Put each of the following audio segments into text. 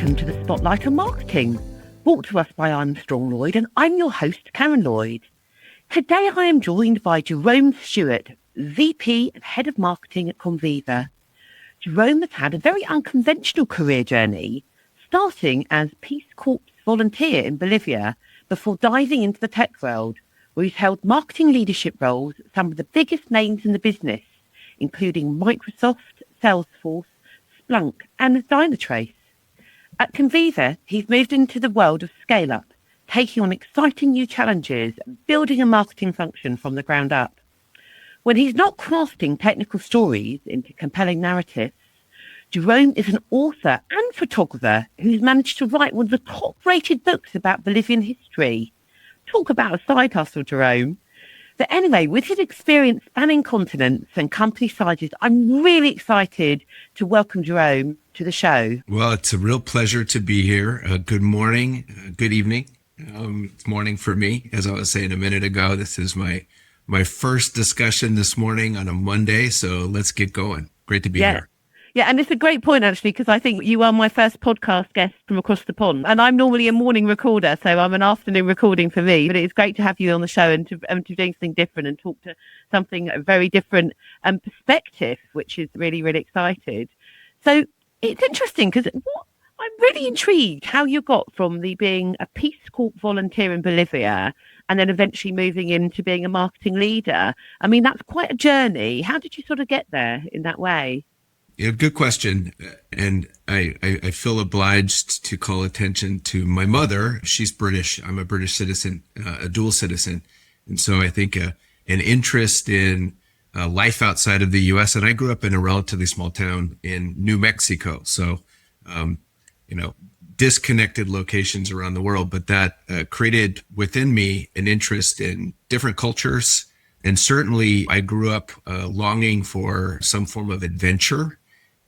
welcome to the Spotlight on Marketing, brought to us by Armstrong Lloyd, and I'm your host, Karen Lloyd. Today I am joined by Jerome Stewart, VP and Head of Marketing at Conviva. Jerome has had a very unconventional career journey, starting as Peace Corps volunteer in Bolivia before diving into the tech world, where he's held marketing leadership roles at some of the biggest names in the business, including Microsoft, Salesforce, Splunk, and Dynatrace. At Conviva, he's moved into the world of scale-up, taking on exciting new challenges and building a marketing function from the ground up. When he's not crafting technical stories into compelling narratives, Jerome is an author and photographer who's managed to write one of the top-rated books about Bolivian history. Talk about a side hustle, Jerome. But anyway, with his experience spanning continents and company sizes, I'm really excited to welcome Jerome to the show. Well, it's a real pleasure to be here. Good morning, good evening. It's morning for me. As I was saying a minute ago, this is my first discussion this morning on a Monday, so let's get going. Great to be here. Yeah, and it's a great point, actually, because I think you are my first podcast guest from across the pond. And I'm normally a morning recorder, so I'm an afternoon recording for me. But it's great to have you on the show and to do something different and talk to something very different perspective, which is really, really excited. So it's interesting because I'm really intrigued how you got from being a Peace Corps volunteer in Bolivia and then eventually moving into being a marketing leader. I mean, that's quite a journey. How did you sort of get there in that way? Yeah, good question. And I feel obliged to call attention to my mother. She's British. I'm a British citizen, a dual citizen. And so I think an interest in life outside of the U.S. And I grew up in a relatively small town in New Mexico. So, disconnected locations around the world, but that created within me an interest in different cultures. And certainly I grew up longing for some form of adventure.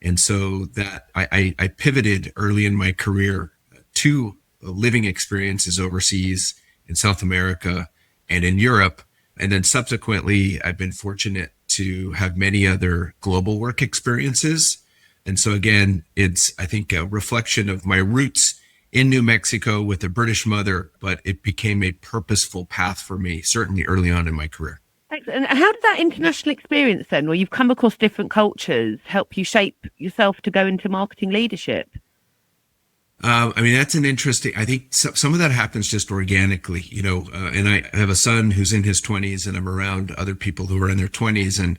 And so that I pivoted early in my career to living experiences overseas in South America and in Europe. And then subsequently, I've been fortunate to have many other global work experiences. And so again, it's, I think, a reflection of my roots in New Mexico with a British mother, but it became a purposeful path for me, certainly early on in my career. And how did that international experience then, where you've come across different cultures, help you shape yourself to go into marketing leadership? That's an interesting, I think some of that happens just organically, and I have a son who's in his 20s and I'm around other people who are in their 20s. And,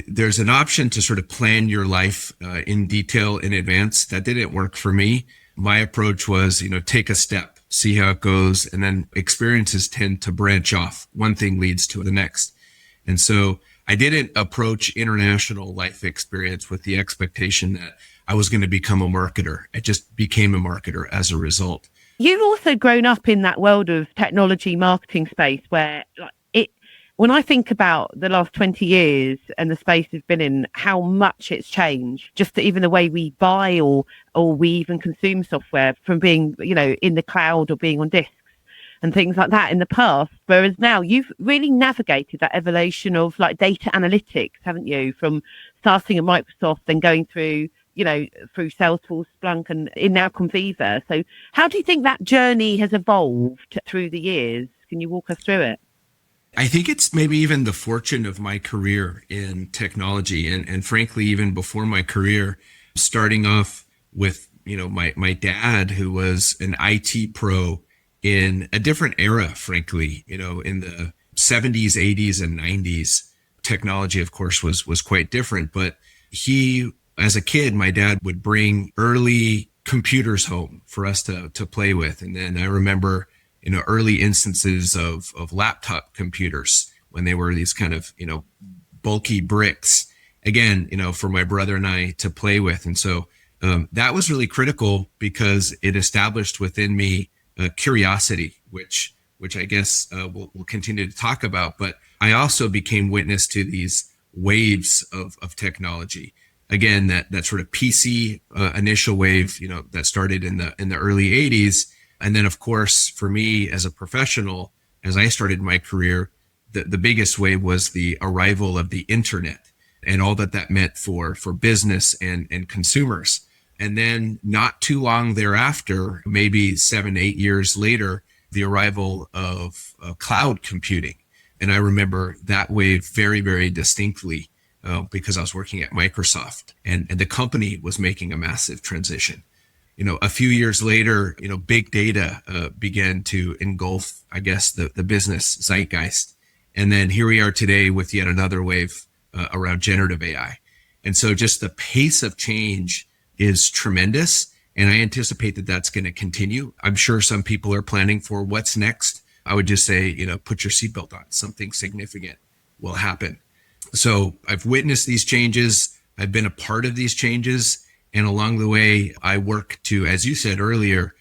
there's an option to sort of plan your life in detail in advance. That didn't work for me. My approach was, take a step, see how it goes, and then experiences tend to branch off. One thing leads to the next. And so I didn't approach international life experience with the expectation that I was going to become a marketer. I just became a marketer as a result. You've also grown up in that world of technology marketing space where when I think about the last 20 years and the space it's been in, how much it's changed, just even the way we buy or we even consume software from being, in the cloud or being on disks and things like that in the past. Whereas now you've really navigated that evolution of data analytics, haven't you? From starting at Microsoft, then going through Salesforce, Splunk, and in now Conviva. So how do you think that journey has evolved through the years? Can you walk us through it? I think it's maybe even the fortune of my career in technology and frankly, even before my career, starting off with, my dad, who was an IT pro in a different era, frankly, in the 70s, 80s, and 90s. Technology, of course, was quite different, but as a kid, my dad would bring early computers home for us to play with. And then I remember early instances of laptop computers when they were these kind of, bulky bricks, again, for my brother and I to play with. And so that was really critical because it established within me curiosity, which I guess we'll continue to talk about. But I also became witness to these waves of technology. Again, that sort of PC initial wave, that started in the early 80s. And then, of course, for me as a professional, as I started my career, the biggest wave was the arrival of the internet and all that meant for business and consumers. And then not too long thereafter, maybe 7, 8 years later, the arrival of cloud computing. And I remember that wave very, very distinctly because I was working at Microsoft and the company was making a massive transition. A few years later, big data began to engulf, I guess, the business zeitgeist. And then here we are today with yet another wave around generative AI. And so just the pace of change is tremendous. And I anticipate that that's going to continue. I'm sure some people are planning for what's next. I would just say, put your seatbelt on. Something significant will happen. So I've witnessed these changes. I've been a part of these changes. And along the way, I work to, as you said earlier,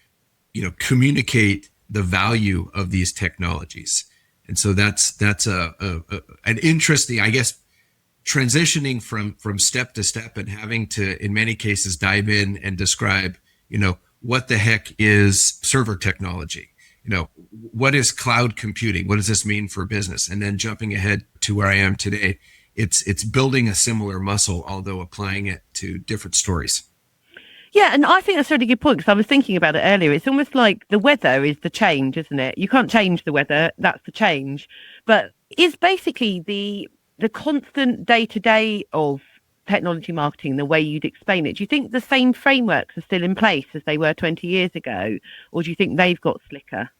communicate the value of these technologies. And so that's an interesting, I guess, transitioning from step to step and having to, in many cases, dive in and describe, what the heck is server technology? What is cloud computing? What does this mean for business? And then jumping ahead to where I am today, it's building a similar muscle, although applying it to different stories. Yeah, and I think that's a really good point because I was thinking about it earlier. It's almost like the weather is the change, isn't it? You can't change the weather, that's the change. But is basically the constant day-to-day of technology marketing the way you'd explain it? Do you think the same frameworks are still in place as they were 20 years ago? Or do you think they've got slicker?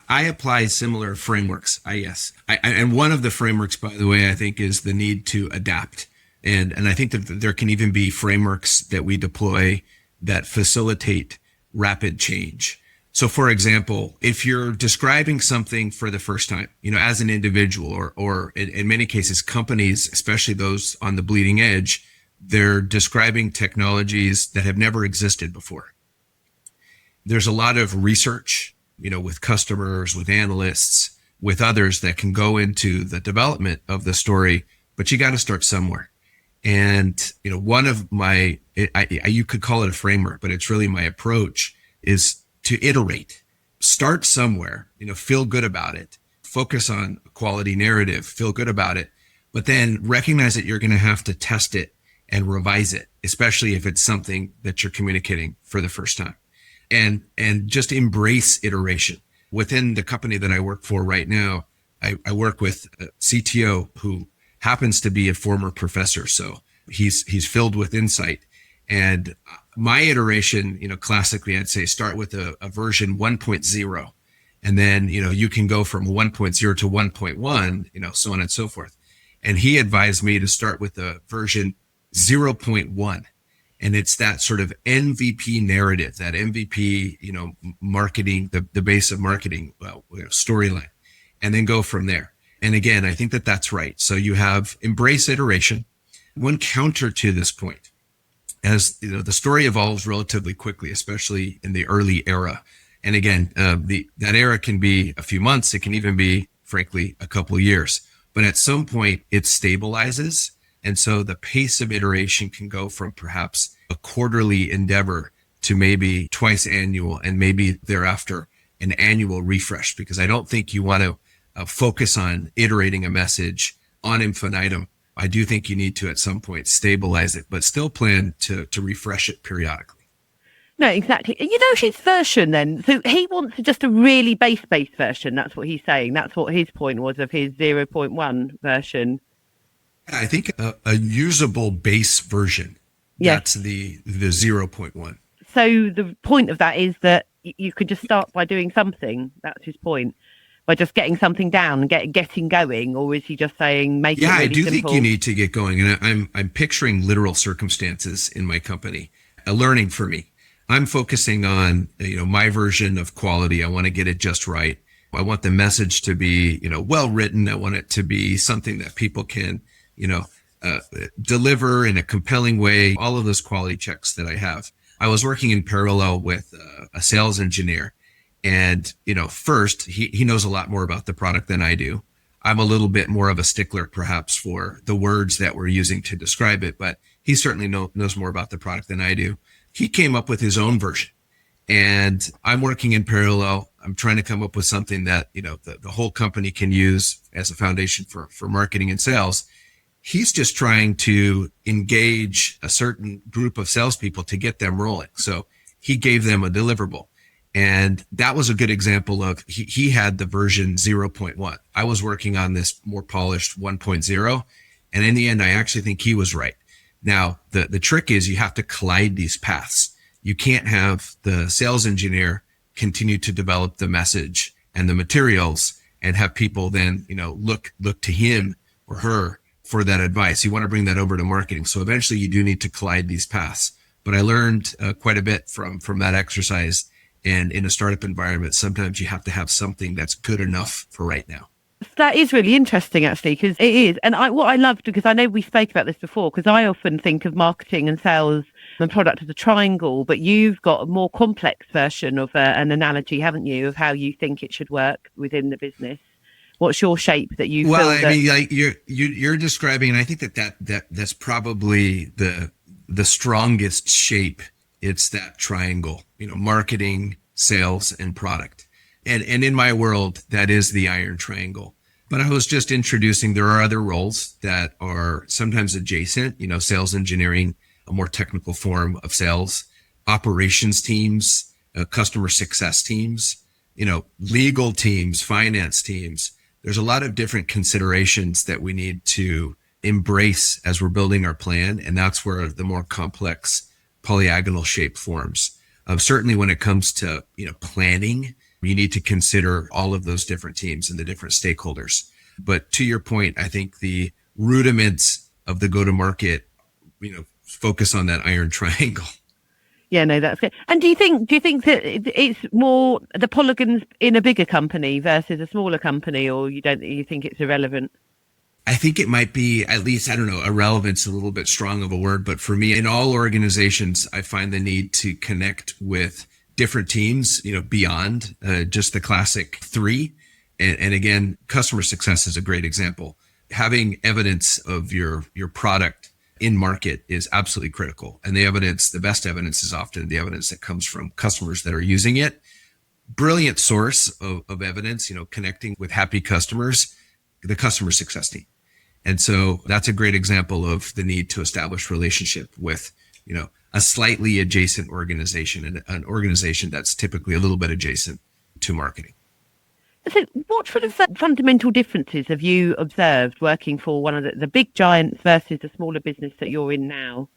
I apply similar frameworks, yes. And one of the frameworks, by the way, I think is the need to adapt. And I think that there can even be frameworks that we deploy that facilitate rapid change. So for example, if you're describing something for the first time, as an individual or in many cases, companies, especially those on the bleeding edge, they're describing technologies that have never existed before. There's a lot of research, with customers, with analysts, with others that can go into the development of the story, but you got to start somewhere. And, one of my, you could call it a framework, but it's really my approach is to iterate, start somewhere, feel good about it, focus on a quality narrative, feel good about it, but then recognize that you're going to have to test it and revise it, especially if it's something that you're communicating for the first time. And just embrace iteration. Within the company that I work for right now, I work with a CTO who happens to be a former professor. So he's filled with insight. And my iteration, classically, I'd say start with a version 1.0. And then, you can go from 1.0 to 1.1, so on and so forth. And he advised me to start with a version 0.1. And it's that sort of MVP narrative, that MVP, marketing, the base of marketing, storyline, and then go from there. And again, I think that that's right. So you have embrace iteration. One counter to this point, as the story evolves relatively quickly, especially in the early era. And again, that era can be a few months. It can even be, frankly, a couple of years. But at some point, it stabilizes. And so the pace of iteration can go from perhaps a quarterly endeavor to maybe twice annual and maybe thereafter an annual refresh, because I don't think you want to focus on iterating a message on infinitum. I do think you need to at some point stabilize it, but still plan to refresh it periodically. No, exactly. His version then. So he wants just a really base version. That's what he's saying. That's what his point was of his 0.1 version. I think a usable base version. Yes. That's the 0.1. So the point of that is that you could just start by doing something. That's his point. By just getting something down and getting going, or is he just saying make it really simple? Yeah, I do think you need to get going. And I'm picturing literal circumstances in my company, a learning for me. I'm focusing on, my version of quality. I want to get it just right. I want the message to be, well written. I want it to be something that people can, deliver in a compelling way, all of those quality checks that I have. I was working in parallel with a sales engineer. And, first, he knows a lot more about the product than I do. I'm a little bit more of a stickler, perhaps, for the words that we're using to describe it, but he certainly knows more about the product than I do. He came up with his own version. And I'm working in parallel. I'm trying to come up with something that, the whole company can use as a foundation for marketing and sales. He's just trying to engage a certain group of salespeople to get them rolling. So he gave them a deliverable. And that was a good example of he had the version 0.1. I was working on this more polished 1.0. And in the end, I actually think he was right. Now, the trick is you have to collide these paths. You can't have the sales engineer continue to develop the message and the materials and have people then, look to him or her for that advice. You want to bring that over to marketing. So eventually you do need to collide these paths. But I learned quite a bit from that exercise. And in a startup environment, sometimes you have to have something that's good enough for right now. That is really interesting, actually, because it is. And what I loved, because I know we spoke about this before, because I often think of marketing and sales and product as a triangle, but you've got a more complex version of an analogy, haven't you, of how you think it should work within the business? What's your shape that you well, feel? I mean, like you're describing, and I think that's probably the strongest shape. It's that triangle, marketing, sales, and product. And in my world, that is the iron triangle. But I was just introducing, there are other roles that are sometimes adjacent, sales engineering, a more technical form of sales, operations teams, customer success teams, legal teams, finance teams. There's a lot of different considerations that we need to embrace as we're building our plan. And that's where the more complex polyagonal shape forms. Certainly when it comes to, planning, you need to consider all of those different teams and the different stakeholders. But to your point, I think the rudiments of the go-to-market, focus on that iron triangle. Yeah, no, that's it. And do you think that it's more the polygons in a bigger company versus a smaller company, or you think it's irrelevant? I think it might be, at least, I don't know, irrelevant's a little bit strong of a word, but for me, in all organizations, I find the need to connect with different teams, beyond just the classic three. And again, customer success is a great example. Having evidence of your product in market is absolutely critical. And the best evidence is often the evidence that comes from customers that are using it. Brilliant source of evidence, connecting with happy customers, the customer success team. And so that's a great example of the need to establish relationship with, a slightly adjacent organization, and an organization that's typically a little bit adjacent to marketing. So what sort of fundamental differences have you observed working for one of the big giants versus the smaller business that you're in now?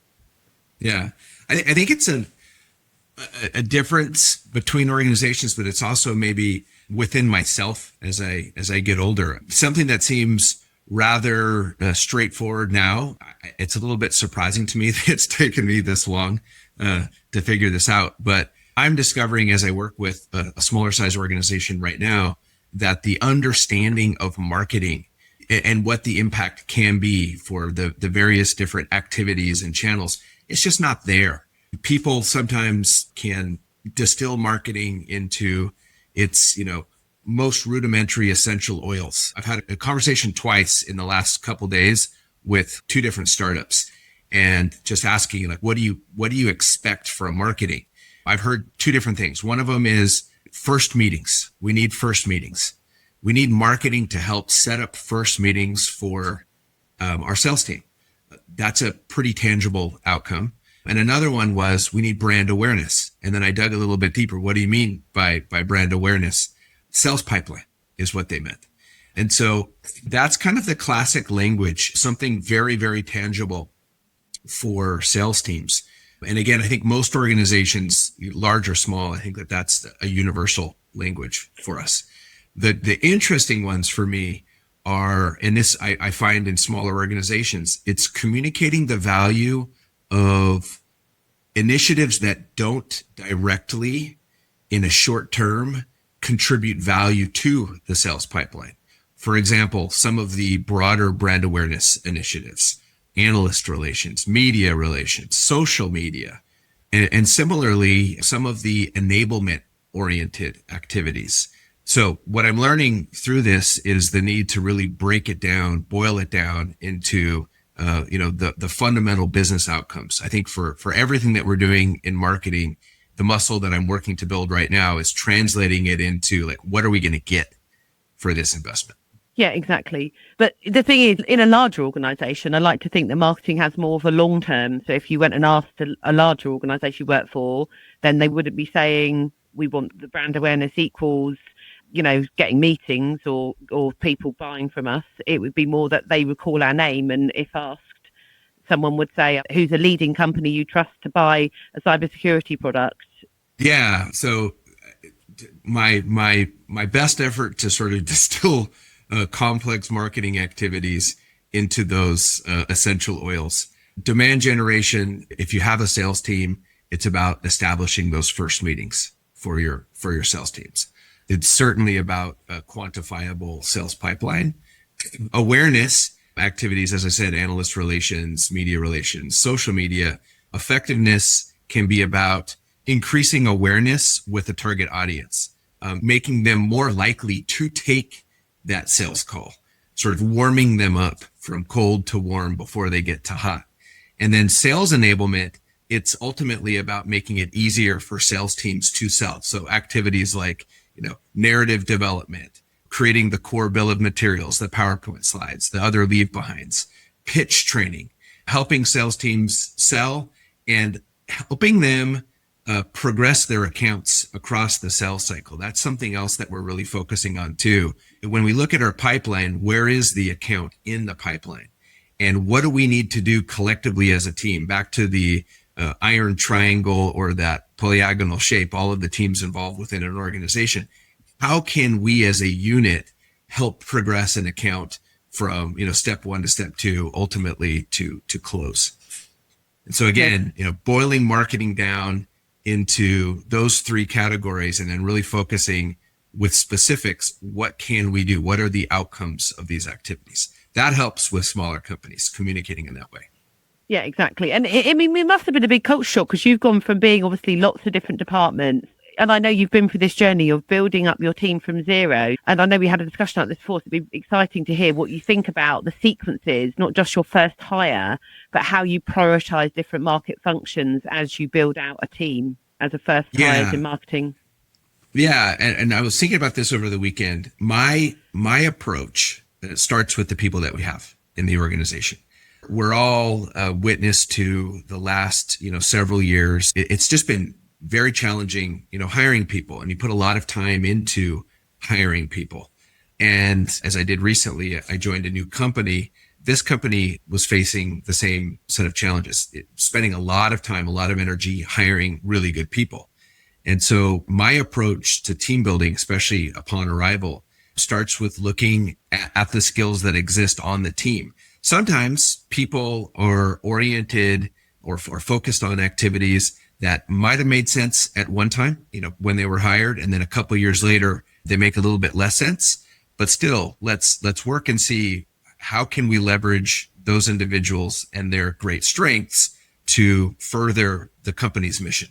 Yeah, I think it's a difference between organizations, but it's also maybe within myself as I get older. Something that seems rather straightforward now. It's a little bit surprising to me that it's taken me this long to figure this out. But I'm discovering as I work with a smaller size organization right now that the understanding of marketing and what the impact can be for the various different activities and channels, it's just not there. People sometimes can distill marketing into its, most rudimentary essential oils. I've had a conversation twice in the last couple of days with two different startups and just asking, like, what do you expect from marketing? I've heard two different things. One of them is first meetings. We need first meetings. We need marketing to help set up first meetings for our sales team. That's a pretty tangible outcome. And another one was we need brand awareness. And then I dug a little bit deeper. What do you mean by brand awareness? Sales pipeline is what they meant. And so that's kind of the classic language, something very, very tangible for sales teams. And again, I think most organizations, large or small, I think that's a universal language for us. The interesting ones for me are, and this I find in smaller organizations, it's communicating the value of initiatives that don't directly in a short term contribute value to the sales pipeline. For example, some of the broader brand awareness initiatives, analyst relations, media relations, social media, and similarly, some of the enablement oriented activities. So what I'm learning through this is the need to really break it down, boil it down into the fundamental business outcomes. I think for everything that we're doing in marketing, the muscle that I'm working to build right now is translating it into, like, what are we going to get for this investment? Yeah, exactly. But the thing is, in a larger organization, I like to think that marketing has more of a long term. So if you went and asked a larger organization you work for, then they wouldn't be saying we want the brand awareness equals, getting meetings or people buying from us. It would be more that they recall our name. And if asked, someone would say, who's a leading company you trust to buy a cybersecurity product? Yeah. So my best effort to sort of distill complex marketing activities into those essential oils. Demand generation. If you have a sales team, it's about establishing those first meetings for your sales teams. It's certainly about a quantifiable sales pipeline. Awareness activities, as I said, analyst relations, media relations, social media. Effectiveness can be about increasing awareness with the target audience, making them more likely to take that sales call, sort of warming them up from cold to warm before they get to hot. And then sales enablement, it's ultimately about making it easier for sales teams to sell. So activities like, narrative development, creating the core bill of materials, the PowerPoint slides, the other leave behinds, pitch training, helping sales teams sell and helping them progress their accounts across the sales cycle. That's something else that we're really focusing on too. When we look at our pipeline, where is the account in the pipeline? And what do we need to do collectively as a team? Back to the iron triangle or that polygonal shape, all of the teams involved within an organization. How can we as a unit help progress an account from, step one to step two, ultimately to close? And so again, boiling marketing down into those three categories and then really focusing with specifics, what can we do? What are the outcomes of these activities? That helps with smaller companies communicating in that way. Yeah, exactly. And it must have been a big culture shock because you've gone from being obviously lots of different departments. And I know you've been through this journey of building up your team from zero. And I know we had a discussion about this before. So it'd be exciting to hear what you think about the sequences, not just your first hire, but how you prioritize different market functions as you build out a team as a first hire in marketing. Yeah. And I was thinking about this over the weekend. My approach starts with the people that we have in the organization. We're all witness to the last, several years. It's just been very challenging, hiring people, and you put a lot of time into hiring people. And as I did recently, I joined a new company. This company was facing the same set of challenges, spending a lot of time, a lot of energy hiring really good people. And so my approach to team building, especially upon arrival, starts with looking at the skills that exist on the team. Sometimes people are oriented or focused on activities that might have made sense at one time, when they were hired, and then a couple of years later, they make a little bit less sense. But still, let's work and see how can we leverage those individuals and their great strengths to further the company's mission.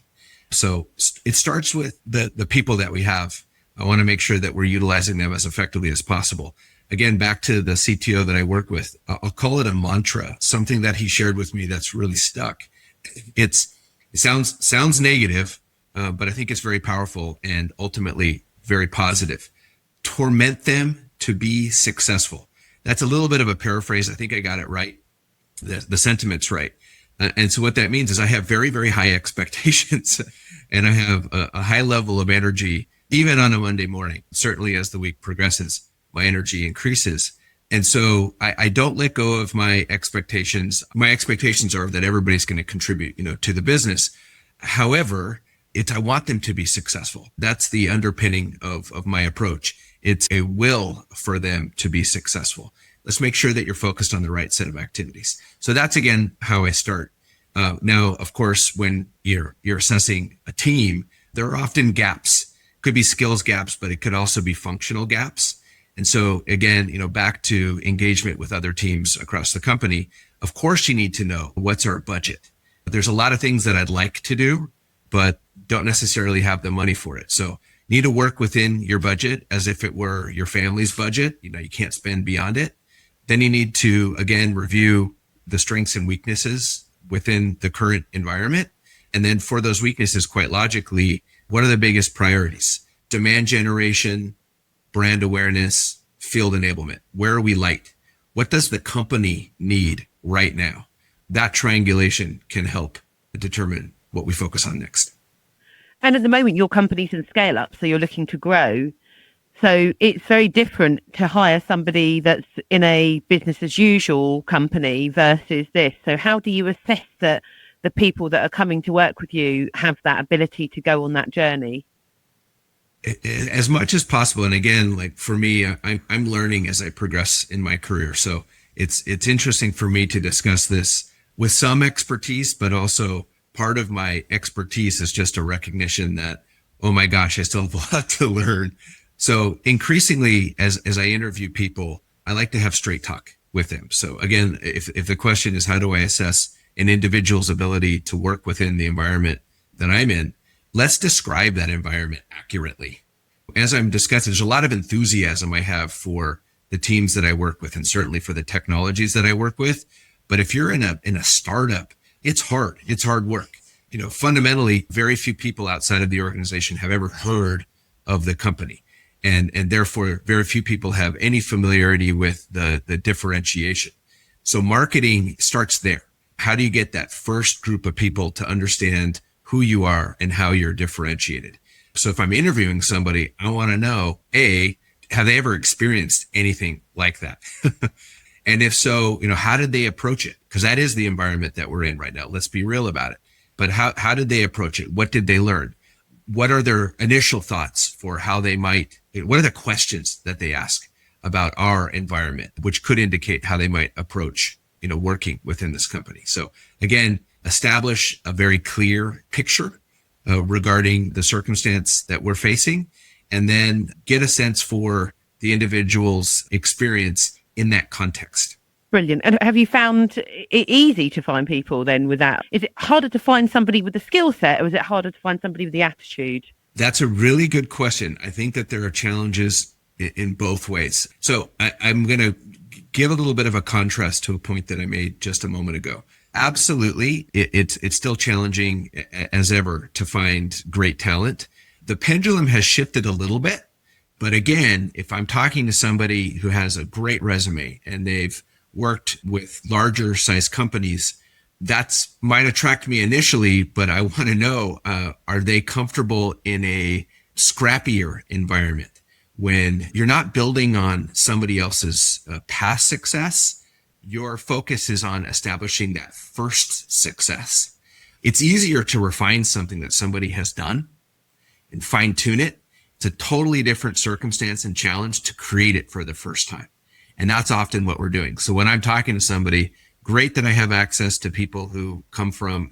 So it starts with the people that we have. I want to make sure that we're utilizing them as effectively as possible. Again, back to the CTO that I work with, I'll call it a mantra, something that he shared with me that's really stuck. It sounds negative, but I think it's very powerful and ultimately very positive. Torment them to be successful. That's a little bit of a paraphrase. I think I got it right. The sentiment's right. And so what that means is I have very, very high expectations and I have a high level of energy, even on a Monday morning. Certainly as the week progresses, my energy increases. And so I don't let go of my expectations. My expectations are that everybody's going to contribute, to the business. However, I want them to be successful. That's the underpinning of my approach. It's a will for them to be successful. Let's make sure that you're focused on the right set of activities. So that's, again, how I start. Now, of course, when you're assessing a team, there are often gaps. Could be skills gaps, but it could also be functional gaps. And so again, back to engagement with other teams across the company, of course, you need to know what's our budget. There's a lot of things that I'd like to do, but don't necessarily have the money for it. So you need to work within your budget as if it were your family's budget. You can't spend beyond it. Then you need to, again, review the strengths and weaknesses within the current environment. And then for those weaknesses, quite logically, what are the biggest priorities? Demand generation, brand awareness, field enablement? Where are we light? What does the company need right now? That triangulation can help determine what we focus on next. And at the moment, your company's in scale up, so you're looking to grow. So it's very different to hire somebody that's in a business as usual company versus this. So how do you assess that the people that are coming to work with you have that ability to go on that journey? As much as possible. And again, like for me, I'm learning as I progress in my career. So it's interesting for me to discuss this with some expertise, but also part of my expertise is just a recognition that, oh my gosh, I still have a lot to learn. So increasingly, as I interview people, I like to have straight talk with them. So again, if the question is, how do I assess an individual's ability to work within the environment that I'm in, let's describe that environment accurately. As I'm discussing, there's a lot of enthusiasm I have for the teams that I work with and certainly for the technologies that I work with. But if you're in a startup, it's hard. It's hard work. Fundamentally, very few people outside of the organization have ever heard of the company. And therefore, very few people have any familiarity with the differentiation. So marketing starts there. How do you get that first group of people to understand who you are and how you're differentiated? So if I'm interviewing somebody, I want to know, A, have they ever experienced anything like that? And if so, how did they approach it? Because that is the environment that we're in right now. Let's be real about it. But how did they approach it? What did they learn? What are their initial thoughts for how they might, what are the questions that they ask about our environment, which could indicate how they might approach, working within this company. So again, establish a very clear picture regarding the circumstance that we're facing, and then get a sense for the individual's experience in that context. Brilliant. And have you found it easy to find people then with that? Is it harder to find somebody with the skill set, or is it harder to find somebody with the attitude? That's a really good question. I think that there are challenges in both ways. So I'm going to give a little bit of a contrast to a point that I made just a moment ago. Absolutely. It's still challenging as ever to find great talent. The pendulum has shifted a little bit. But again, if I'm talking to somebody who has a great resume and they've worked with larger size companies, that might attract me initially, but I want to know, are they comfortable in a scrappier environment when you're not building on somebody else's past success? Your focus is on establishing that first success. It's easier to refine something that somebody has done and fine tune it. It's a totally different circumstance and challenge to create it for the first time. And that's often what we're doing. So when I'm talking to somebody, great that I have access to people who come from,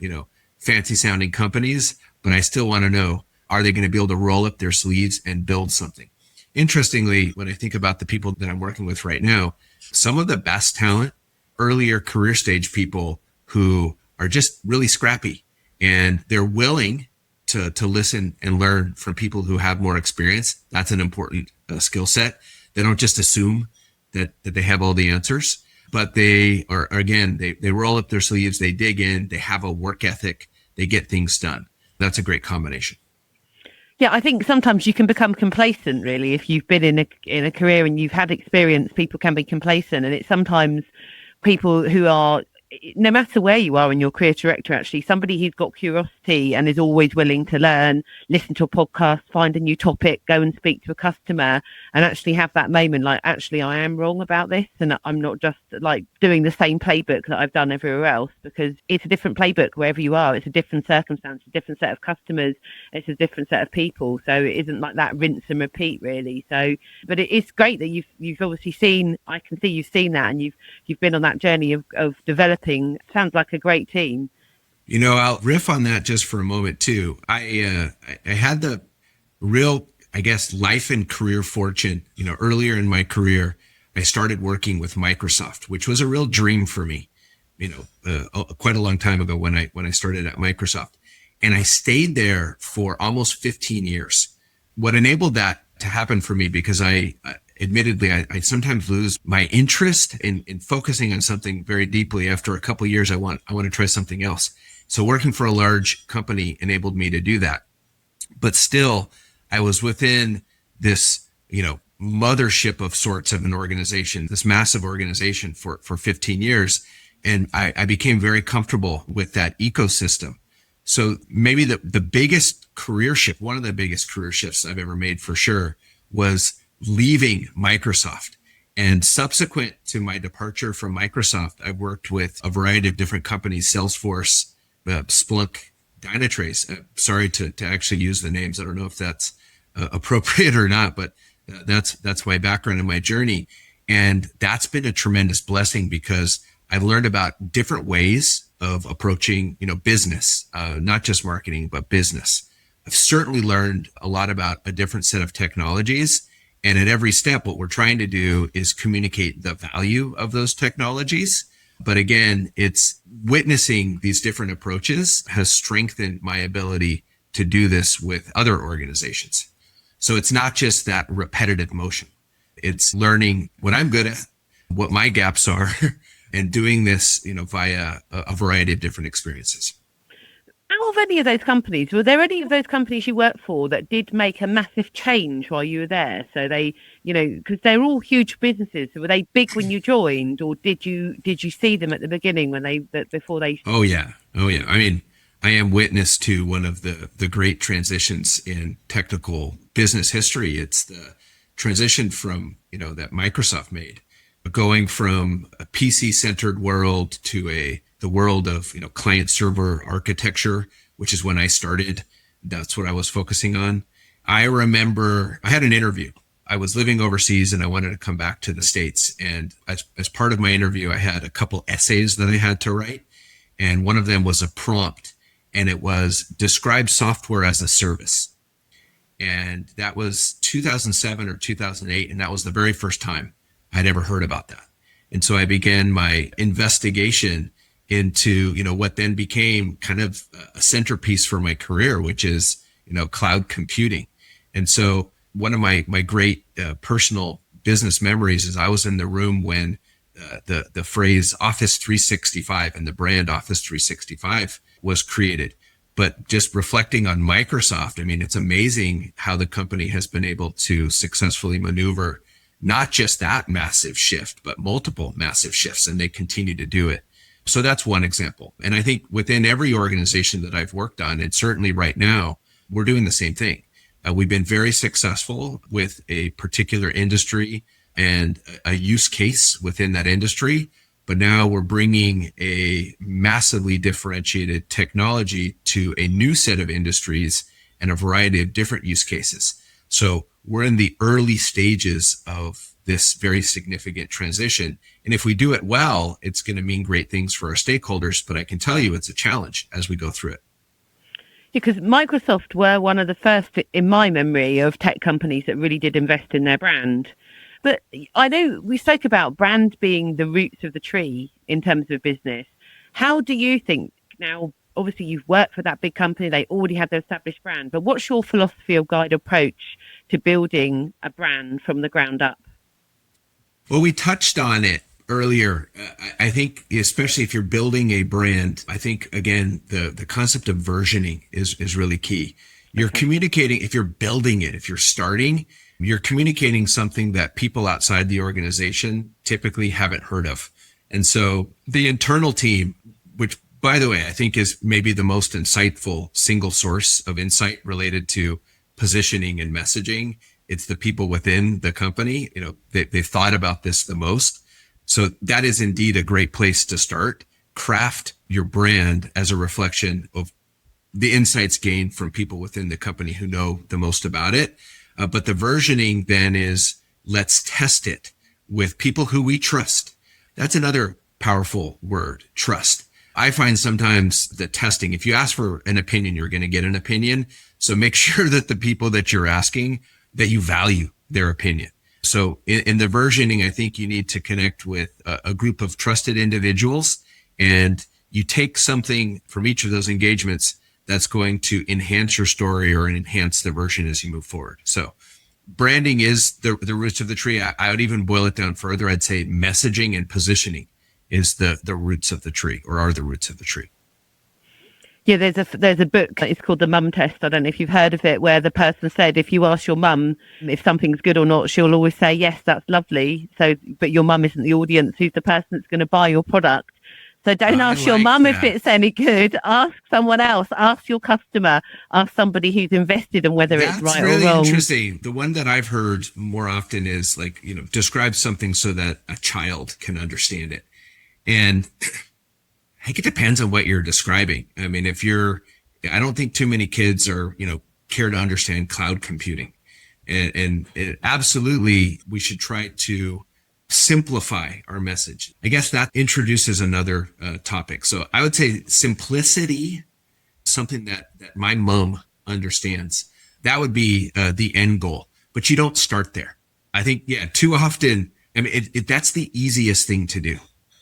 fancy sounding companies, but I still want to know, are they going to be able to roll up their sleeves and build something? Interestingly, when I think about the people that I'm working with right now, some of the best talent, earlier career stage people who are just really scrappy and they're willing to listen and learn from people who have more experience. That's an important skill set. They don't just assume that they have all the answers, but they are, again, they roll up their sleeves, they dig in, they have a work ethic, they get things done. That's a great combination. Yeah, I think sometimes you can become complacent, really. If you've been in a career and you've had experience, people can be complacent. And it's sometimes people who are, no matter where you are in your career trajectory, actually, somebody who's got curiosity and is always willing to learn, listen to a podcast, find a new topic, go and speak to a customer, and actually have that moment like, actually, I am wrong about this, and I'm not just like doing the same playbook that I've done everywhere else, because it's a different playbook wherever you are. It's a different circumstance, a different set of customers, it's a different set of people. So it isn't like that rinse and repeat, really. So, but it is great that you've obviously seen, I can see you've seen that, and you've been on that journey of developing. Sounds like a great team. I'll riff on that just for a moment too. I had the real, I guess, life and career fortune. Earlier in my career, I started working with Microsoft, which was a real dream for me. Quite a long time ago when I started at Microsoft, and I stayed there for almost 15 years. What enabled that to happen for me, because admittedly, I sometimes lose my interest in focusing on something very deeply. After a couple of years, I want to try something else. So working for a large company enabled me to do that. But still, I was within this, mothership of sorts of an organization, this massive organization for 15 years. And I became very comfortable with that ecosystem. So maybe the biggest career shift, one of the biggest career shifts I've ever made for sure, was leaving Microsoft. And subsequent to my departure from Microsoft, I've worked with a variety of different companies, Salesforce, Splunk, Dynatrace. Sorry to actually use the names. I don't know if that's appropriate or not, but that's my background and my journey. And that's been a tremendous blessing because I've learned about different ways of approaching, business, not just marketing, but business. I've certainly learned a lot about a different set of technologies. And at every step, what we're trying to do is communicate the value of those technologies. But again, it's witnessing these different approaches has strengthened my ability to do this with other organizations. So it's not just that repetitive motion. It's learning what I'm good at, what my gaps are, and doing this, via a variety of different experiences. Out of any of those companies, were there any of those companies you worked for that did make a massive change while you were there? So they, because they're all huge businesses. So were they big when you joined, or did you see them at the beginning before they? Oh yeah. I mean, I am witness to one of the great transitions in technical business history. It's the transition from, that Microsoft made, going from a PC-centered world to the world of, client server architecture, which is when I started. That's what I was focusing on. I remember I had an interview. I was living overseas and I wanted to come back to the States. And as part of my interview, I had a couple essays that I had to write. And one of them was a prompt, and it was describe software as a service. And that was 2007 or 2008. And that was the very first time I'd ever heard about that. And so I began my investigation into, what then became kind of a centerpiece for my career, which is, cloud computing. And so one of my great personal business memories is I was in the room when the phrase Office 365 and the brand Office 365 was created. But just reflecting on Microsoft, I mean, it's amazing how the company has been able to successfully maneuver not just that massive shift, but multiple massive shifts, and they continue to do it. So that's one example. And I think within every organization that I've worked on, and certainly right now, we're doing the same thing. We've been very successful with a particular industry and a use case within that industry. But now we're bringing a massively differentiated technology to a new set of industries and a variety of different use cases. So we're in the early stages of this very significant transition. And if we do it well, it's going to mean great things for our stakeholders. But I can tell you it's a challenge as we go through it. Because Microsoft were one of the first, in my memory, of tech companies that really did invest in their brand. But I know we spoke about brand being the roots of the tree in terms of business. How do you think now, obviously you've worked for that big company, they already have their established brand, but what's your philosophy or guide approach to building a brand from the ground up? Well, we touched on it earlier. I think, especially if you're building a brand, I think, again, the concept of versioning is really key. You're communicating, if you're building it, if you're starting, you're communicating something that people outside the organization typically haven't heard of. And so the internal team, which, by the way, I think is maybe the most insightful single source of insight related to positioning and messaging, it's the people within the company. They've thought about this the most. So that is indeed a great place to start. Craft your brand as a reflection of the insights gained from people within the company who know the most about it. But the versioning then is, let's test it with people who we trust. That's another powerful word, trust. I find sometimes that testing, if you ask for an opinion, you're going to get an opinion. So make sure that the people that you're asking, that you value their opinion. So in the versioning, I think you need to connect with a group of trusted individuals, and you take something from each of those engagements that's going to enhance your story or enhance the version as you move forward. So branding is the roots of the tree. I would even boil it down further. I'd say messaging and positioning is the roots of the tree, or are the roots of the tree. Yeah, there's a book. It's called The Mum Test. I don't know if you've heard of it, where the person said if you ask your mum if something's good or not, she'll always say yes, that's lovely. So, but your mum isn't the audience who's the person that's going to buy your product. So don't ask your mum if it's any good. Ask someone else. Ask your customer. Ask somebody who's invested in whether it's right or wrong. That's really interesting. The one that I've heard more often is like, describe something so that a child can understand it. And I think it depends on what you're describing. I mean, I don't think too many kids are, care to understand cloud computing. And absolutely, we should try to simplify our message. I guess that introduces another topic. So I would say simplicity, something that my mom understands. That would be the end goal. But you don't start there. I think, too often, I mean, that's the easiest thing to do.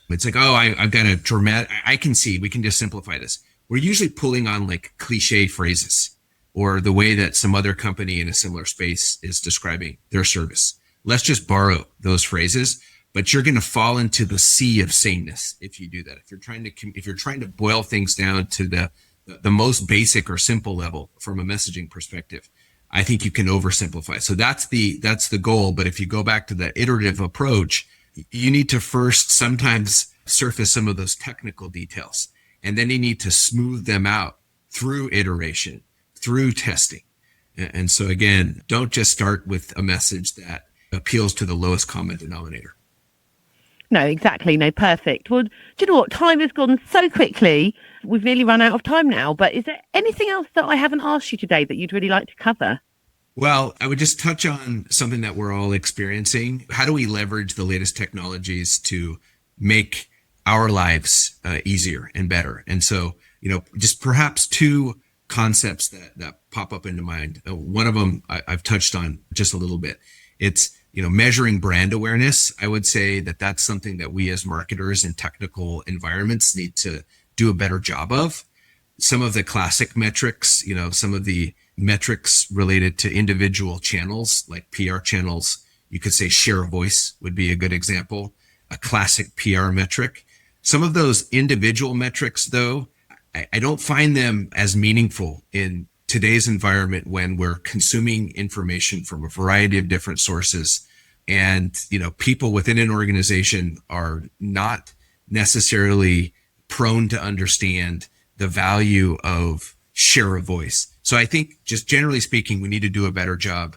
It's like, I've got a dramatic, I can see, we can just simplify this. We're usually pulling on like cliche phrases or the way that some other company in a similar space is describing their service. Let's just borrow those phrases, but you're going to fall into the sea of sameness if you do that. If you're trying to boil things down to the most basic or simple level from a messaging perspective, I think you can oversimplify. So that's the goal. But if you go back to that iterative approach, you need to first sometimes surface some of those technical details, and then you need to smooth them out through iteration, through testing. And so again, don't just start with a message that appeals to the lowest common denominator. No, exactly. No, perfect. Well, do you know what? Time has gone so quickly. We've nearly run out of time now, but is there anything else that I haven't asked you today that you'd really like to cover? Well, I would just touch on something that we're all experiencing. How do we leverage the latest technologies to make our lives easier and better? And so, just perhaps two concepts that pop up into mind. One of them I've touched on just a little bit. It's, measuring brand awareness. I would say that that's something that we as marketers in technical environments need to do a better job of. Some of the classic metrics, some of the metrics related to individual channels like PR channels, you could say share of voice would be a good example, a classic PR metric. Some of those individual metrics, though, I don't find them as meaningful in today's environment when we're consuming information from a variety of different sources. And, people within an organization are not necessarily prone to understand the value of share of voice. So I think just generally speaking, we need to do a better job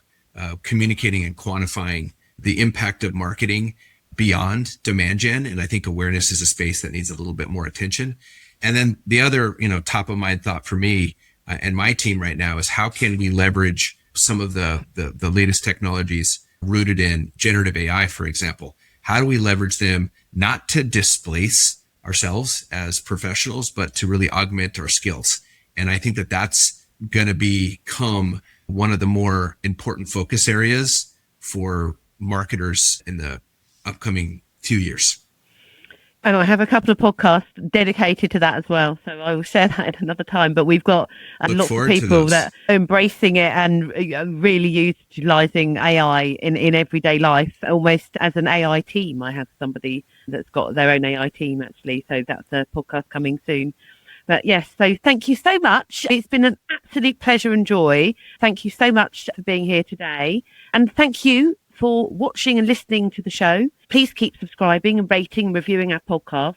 communicating and quantifying the impact of marketing beyond demand gen. And I think awareness is a space that needs a little bit more attention. And then the other, top of mind thought for me and my team right now is how can we leverage some of the latest technologies rooted in generative AI, for example? How do we leverage them not to displace ourselves as professionals, but to really augment our skills? And I think that that's going to become one of the more important focus areas for marketers in the upcoming few years. And I have a couple of podcasts dedicated to that as well. So I will share that at another time. But we've got lots of people that are embracing it and really utilizing AI in everyday life, almost as an AI team. I have somebody that's got their own AI team, actually. So that's a podcast coming soon. But yes, so thank you so much. It's been an absolute pleasure and joy. Thank you so much for being here today. And thank you for watching and listening to the show. Please keep subscribing and rating and reviewing our podcast.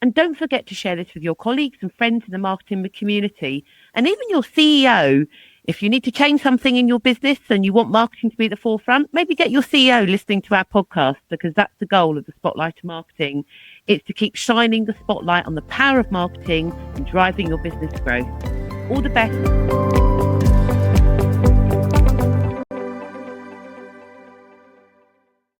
And don't forget to share this with your colleagues and friends in the marketing community, and even your CEO. If you need to change something in your business and you want marketing to be at the forefront, maybe get your CEO listening to our podcast, because that's the goal of the Spotlight of Marketing. It's to keep shining the spotlight on the power of marketing and driving your business growth. All the best.